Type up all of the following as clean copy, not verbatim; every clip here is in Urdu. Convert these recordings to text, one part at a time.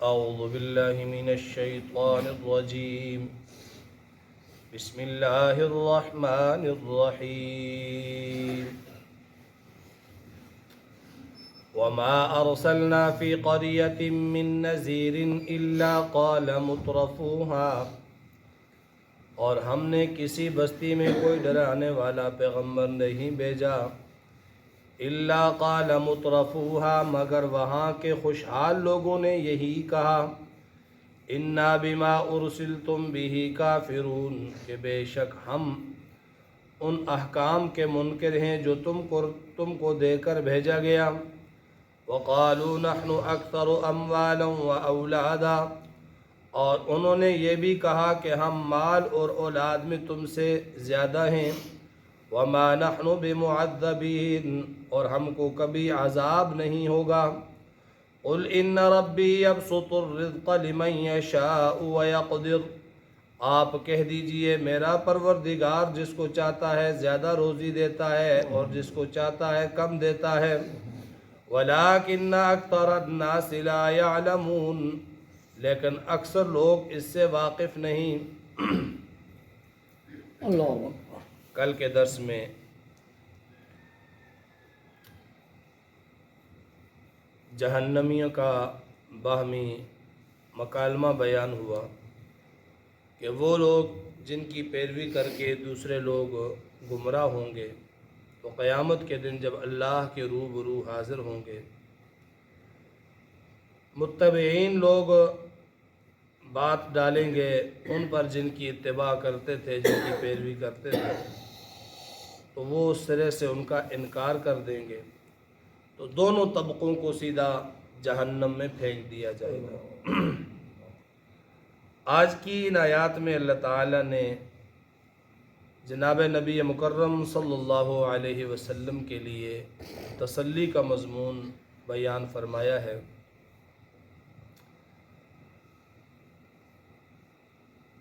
أعوذ بالله من الشيطان الرجيم. بسم الله الرحمن الرحيم. وما أرسلنا في قرية من نذير إلا قال مترفوها، اور ہم نے کسی بستی میں کوئی ڈرانے والا پیغمبر نہیں بھیجا، الا قال مترفوها، مگر وہاں کے خوشحال لوگوں نے یہی کہا، انا بما ارسلتم به کافرون، کہ بے شک ہم ان احکام کے منکر ہیں جو تم کو دے کر بھیجا گیا. وقالوا نحن اکثر اموالا واولادا، اور انہوں نے یہ بھی کہا کہ ہم مال اور اولاد میں تم سے زیادہ ہیں. وما نحن بمعذبین، اور ہم کو کبھی عذاب نہیں ہوگا. قل ان ربی یبسط الرزق لمن یشاء ویقدر، آپ کہہ دیجئے میرا پروردگار جس کو چاہتا ہے زیادہ روزی دیتا ہے اور جس کو چاہتا ہے کم دیتا ہے. ولکن اکثر الناس لا یعلمون، لیکن اکثر لوگ اس سے واقف نہیں. اللہ اکبر. کل کے درس میں جہنمیوں کا باہمی مکالمہ بیان ہوا کہ وہ لوگ جن کی پیروی کر کے دوسرے لوگ گمراہ ہوں گے تو قیامت کے دن جب اللہ کے روبرو حاضر ہوں گے، متبعین لوگ بات ڈالیں گے ان پر جن کی اتباع کرتے تھے، جن کی پیروی کرتے تھے، تو وہ اس سرے سے ان کا انکار کر دیں گے، تو دونوں طبقوں کو سیدھا جہنم میں پھینک دیا جائے گا. آج کی ان آیات میں اللہ تعالیٰ نے جناب نبی مکرم صلی اللہ علیہ وسلم کے لیے تسلی کا مضمون بیان فرمایا ہے.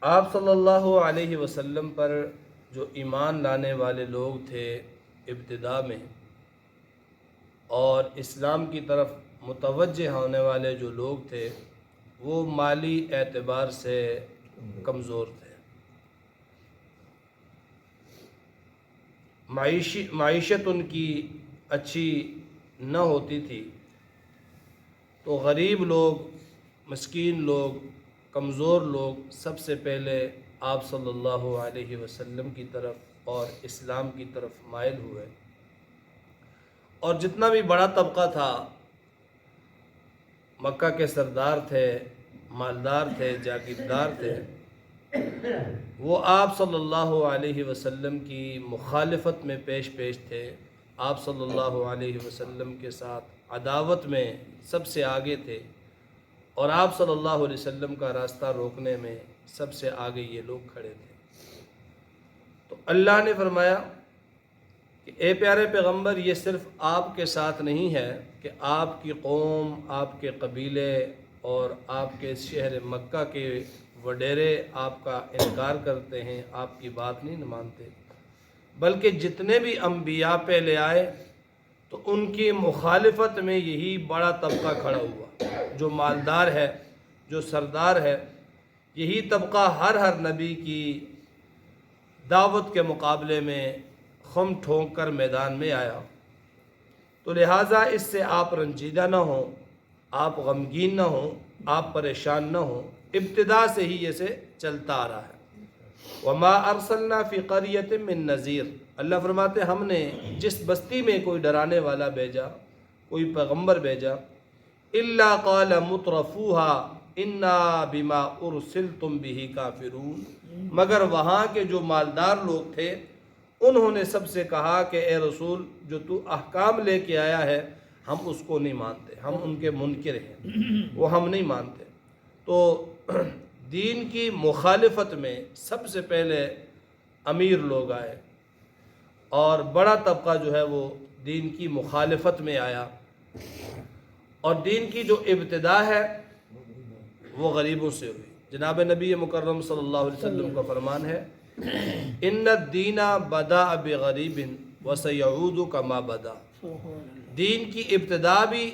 آپ صلی اللہ علیہ وسلم پر جو ایمان لانے والے لوگ تھے ابتدا میں، اور اسلام کی طرف متوجہ ہونے والے جو لوگ تھے، وہ مالی اعتبار سے کمزور تھے. معیشت ان کی اچھی نہ ہوتی تھی، تو غریب لوگ، مسکین لوگ، کمزور لوگ سب سے پہلے آپ صلی اللہ علیہ وسلم کی طرف اور اسلام کی طرف مائل ہوئے. اور جتنا بھی بڑا طبقہ تھا، مکہ کے سردار تھے، مالدار تھے، جاگیردار تھے، وہ آپ صلی اللہ علیہ وسلم کی مخالفت میں پیش تھے. آپ صلی اللہ علیہ وسلم کے ساتھ عداوت میں سب سے آگے تھے، اور آپ صلی اللہ علیہ وسلم کا راستہ روکنے میں سب سے آگے یہ لوگ کھڑے تھے. تو اللہ نے فرمایا کہ اے پیارے پیغمبر، یہ صرف آپ کے ساتھ نہیں ہے کہ آپ کی قوم، آپ کے قبیلے اور آپ کے شہر مکہ کے وڈیرے آپ کا انکار کرتے ہیں، آپ کی بات نہیں مانتے، بلکہ جتنے بھی انبیاء پہلے آئے تو ان کی مخالفت میں یہی بڑا طبقہ کھڑا ہوا. جو مالدار ہے، جو سردار ہے، یہی طبقہ ہر نبی کی دعوت کے مقابلے میں خم ٹھونک کر میدان میں آیا. تو لہٰذا اس سے آپ رنجیدہ نہ ہوں، آپ غمگین نہ ہوں، آپ پریشان نہ ہوں. ابتدا سے ہی یہ سے چلتا آ رہا ہے. وما ارسلنا فی قریۃ من نذیر، اللہ فرماتے ہم نے جس بستی میں کوئی ڈرانے والا بھیجا، کوئی پیغمبر بھیجا، الا قال مترفوها انا بما ارسلتم به کافرون، مگر وہاں کے جو مالدار لوگ تھے انہوں نے سب سے کہا کہ اے رسول، جو تو احکام لے کے آیا ہے ہم اس کو نہیں مانتے، ہم ان کے منکر ہیں، وہ ہم نہیں مانتے. تو دین کی مخالفت میں سب سے پہلے امیر لوگ آئے، اور بڑا طبقہ جو ہے وہ دین کی مخالفت میں آیا. اور دین کی جو ابتدا ہے وہ غریبوں سے ہوئی. جناب نبی مکرم صلی اللہ علیہ وسلم کا فرمان ہے، ان الدین بدا بغریب وسیعود کما بدا، دین کی ابتدا بھی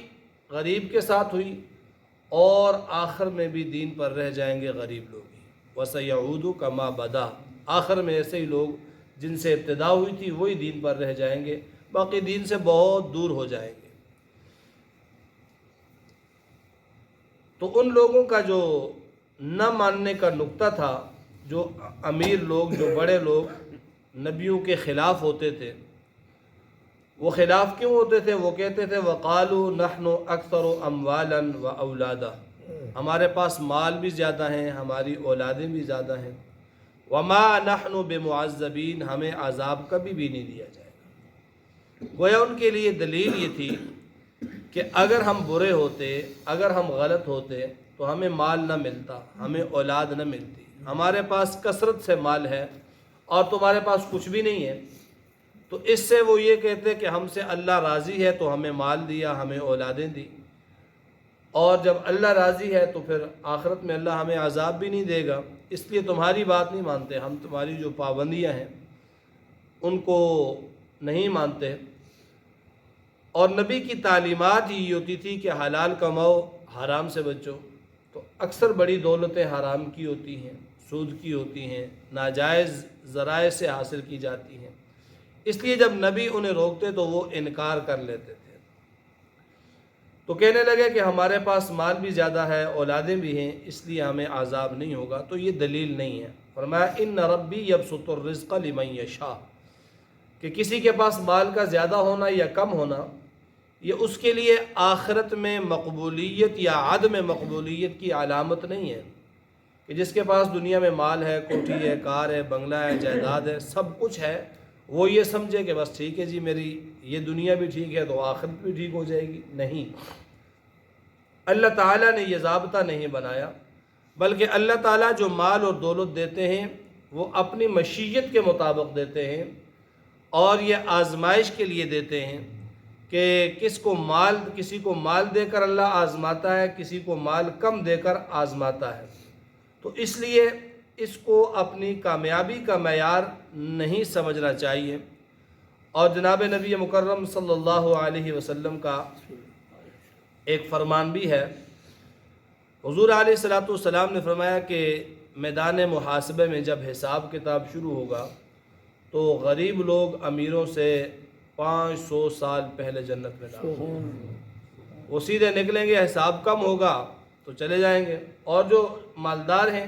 غریب کے ساتھ ہوئی اور آخر میں بھی دین پر رہ جائیں گے غریب لوگ ہی۔ وَسَيَعُودُ كَمَا بَدَا، آخر میں ایسے ہی لوگ جن سے ابتدا ہوئی تھی وہی دین پر رہ جائیں گے، باقی دین سے بہت دور ہو جائیں گے۔ تو ان لوگوں کا جو نہ ماننے کا نقطہ تھا، جو امیر لوگ، جو بڑے لوگ نبیوں کے خلاف ہوتے تھے، وہ خلاف کیوں ہوتے تھے؟ وہ کہتے تھے وَقَالُوا نَحْنُ أَكْثَرُ أَمْوَالًا وَأَوْلَادًا، ہمارے پاس مال بھی زیادہ ہیں، ہماری اولادیں بھی زیادہ ہیں، وَمَا نَحْنُ بِمُعَذَّبِينَ، ہمیں عذاب کبھی بھی نہیں دیا جائے گا۔ گویا ان کے لیے دلیل یہ تھی کہ اگر ہم برے ہوتے، اگر ہم غلط ہوتے تو ہمیں مال نہ ملتا، ہمیں اولاد نہ ملتی۔ ہمارے پاس کثرت سے مال ہے اور تمہارے پاس کچھ بھی نہیں ہے، تو اس سے وہ یہ کہتے کہ ہم سے اللہ راضی ہے تو ہمیں مال دیا، ہمیں اولادیں دی، اور جب اللہ راضی ہے تو پھر آخرت میں اللہ ہمیں عذاب بھی نہیں دے گا، اس لیے تمہاری بات نہیں مانتے، ہم تمہاری جو پابندیاں ہیں ان کو نہیں مانتے۔ اور نبی کی تعلیمات ہی ہوتی تھی کہ حلال کماؤ، حرام سے بچو۔ تو اکثر بڑی دولتیں حرام کی ہوتی ہیں، سود کی ہوتی ہیں، ناجائز ذرائع سے حاصل کی جاتی ہیں، اس لیے جب نبی انہیں روکتے تو وہ انکار کر لیتے تھے۔ تو کہنے لگے کہ ہمارے پاس مال بھی زیادہ ہے، اولادیں بھی ہیں، اس لیے ہمیں عذاب نہیں ہوگا۔ تو یہ دلیل نہیں ہے۔ فرمایا ان ربی یبسط الرزق لمن یشاء، کہ کسی کے پاس مال کا زیادہ ہونا یا کم ہونا یہ اس کے لیے آخرت میں مقبولیت یا عدم مقبولیت کی علامت نہیں ہے، کہ جس کے پاس دنیا میں مال ہے، کوٹھی ہے، کار ہے، بنگلہ ہے، جائیداد ہے، سب کچھ ہے، وہ یہ سمجھے کہ بس ٹھیک ہے جی، میری یہ دنیا بھی ٹھیک ہے تو آخرت بھی ٹھیک ہو جائے گی۔ نہیں، اللہ تعالیٰ نے یہ ضابطہ نہیں بنایا، بلکہ اللہ تعالیٰ جو مال اور دولت دیتے ہیں وہ اپنی مشیت کے مطابق دیتے ہیں، اور یہ آزمائش کے لیے دیتے ہیں کہ کسی کو مال دے کر اللہ آزماتا ہے، کسی کو مال کم دے کر آزماتا ہے۔ تو اس لیے اس کو اپنی کامیابی کا معیار نہیں سمجھنا چاہیے۔ اور جناب نبی مکرم صلی اللہ علیہ وسلم کا ایک فرمان بھی ہے، حضور علیہ الصلوۃ والسلام نے فرمایا کہ میدان محاسبے میں جب حساب کتاب شروع ہوگا تو غریب لوگ امیروں سے 500 سال پہلے جنت میں داخل ہوں گے، وہ سیدھے نکلیں گے، حساب کم ہوگا تو چلے جائیں گے، اور جو مالدار ہیں،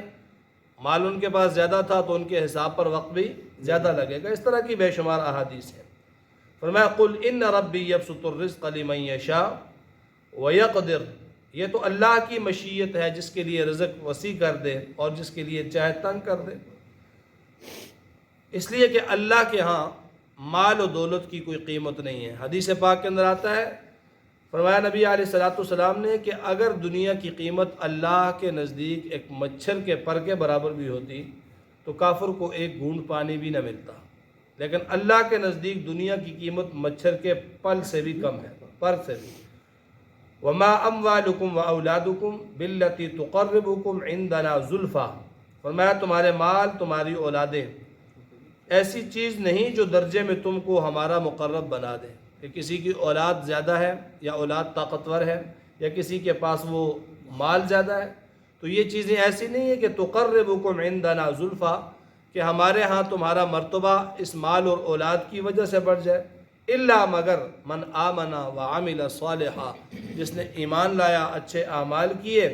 مال ان کے پاس زیادہ تھا تو ان کے حساب پر وقت بھی زیادہ لگے گا۔ اس طرح کی بے شمار احادیث ہیں۔ فرمایا قل ان ربی یبسط الرزق لمن یشاء ویقدر، یہ تو اللہ کی مشیت ہے، جس کے لیے رزق وسیع کر دے اور جس کے لیے چاہے تنگ کر دے۔ اس لیے کہ اللہ کے ہاں مال و دولت کی کوئی قیمت نہیں ہے۔ حدیث پاک کے اندر آتا ہے، فرمایا نبی علیہ الصلوۃ والسلام نے کہ اگر دنیا کی قیمت اللہ کے نزدیک ایک مچھر کے پر کے برابر بھی ہوتی تو کافر کو ایک گھونٹ پانی بھی نہ ملتا، لیکن اللہ کے نزدیک دنیا کی قیمت مچھر کے پل سے بھی کم ہے، پر سے بھی۔ وما اموالکم واولادکم باللتی تقربکم عندنا زلفا، فرمایا تمہارے مال، تمہاری اولادیں ایسی چیز نہیں جو درجے میں تم کو ہمارا مقرب بنا دے، کہ کسی کی اولاد زیادہ ہے یا اولاد طاقتور ہے یا کسی کے پاس وہ مال زیادہ ہے، تو یہ چیزیں ایسی نہیں ہیں کہ تقربکم عندنا زلفا، کہ ہمارے ہاں تمہارا مرتبہ اس مال اور اولاد کی وجہ سے بڑھ جائے، الا مگر من آمن وعمل صالحا، جس نے ایمان لایا، اچھے اعمال کیے،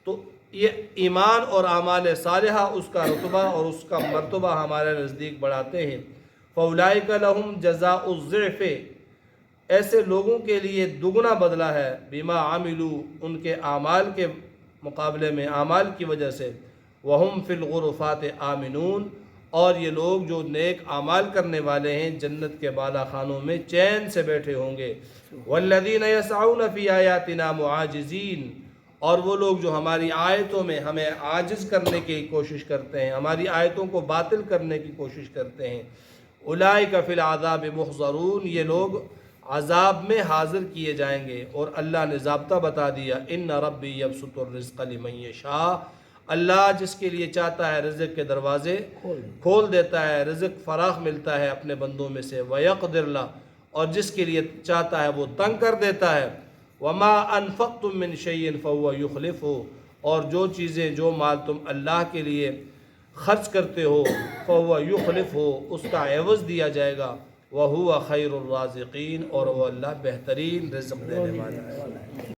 تو یہ ایمان اور اعمال صالحہ اس کا رتبہ اور اس کا مرتبہ ہمارے نزدیک بڑھاتے ہیں۔ فَأُولَئِكَ لَهُمْ جَزَاءُ الضِّعْفِ، ایسے لوگوں کے لیے دگنا بدلہ ہے، بما عملوا، ان کے اعمال کے مقابلے میں، اعمال کی وجہ سے، وَهُمْ فِي الْغُرُفَاتِ آمِنُونَ، اور یہ لوگ جو نیک اعمال کرنے والے ہیں جنت کے بالا خانوں میں چین سے بیٹھے ہوں گے۔ وَالَّذِينَ يَسْعَوْنَ فِي آيَاتِنَا مُعَاجِزِينَ، اور وہ لوگ جو ہماری آیتوں میں ہمیں عاجز کرنے کی کوشش کرتے ہیں، ہماری آیتوں کو باطل کرنے کی کوشش کرتے ہیں، اولئک فی العذاب محضرون، یہ لوگ عذاب میں حاضر کیے جائیں گے۔ اور اللہ نے ضابطہ بتا دیا، ان ربی یبسط الرزق لمن یشاء، اللہ جس کے لیے چاہتا ہے رزق کے دروازے کھول دیتا ہے، رزق فراخ ملتا ہے اپنے بندوں میں سے، ویقدر لہ، اور جس کے لیے چاہتا ہے وہ تنگ کر دیتا ہے۔ وما انفقتم من شیء فهو یخلفہ، اور جو چیزیں جو مال تم اللہ کے لیے خرچ کرتے ہو فهو یخلفہ، اس کا عوض دیا جائے گا، وهو خیر الرازقین، اور وہ اللہ بہترین رزق دینے والا ہے۔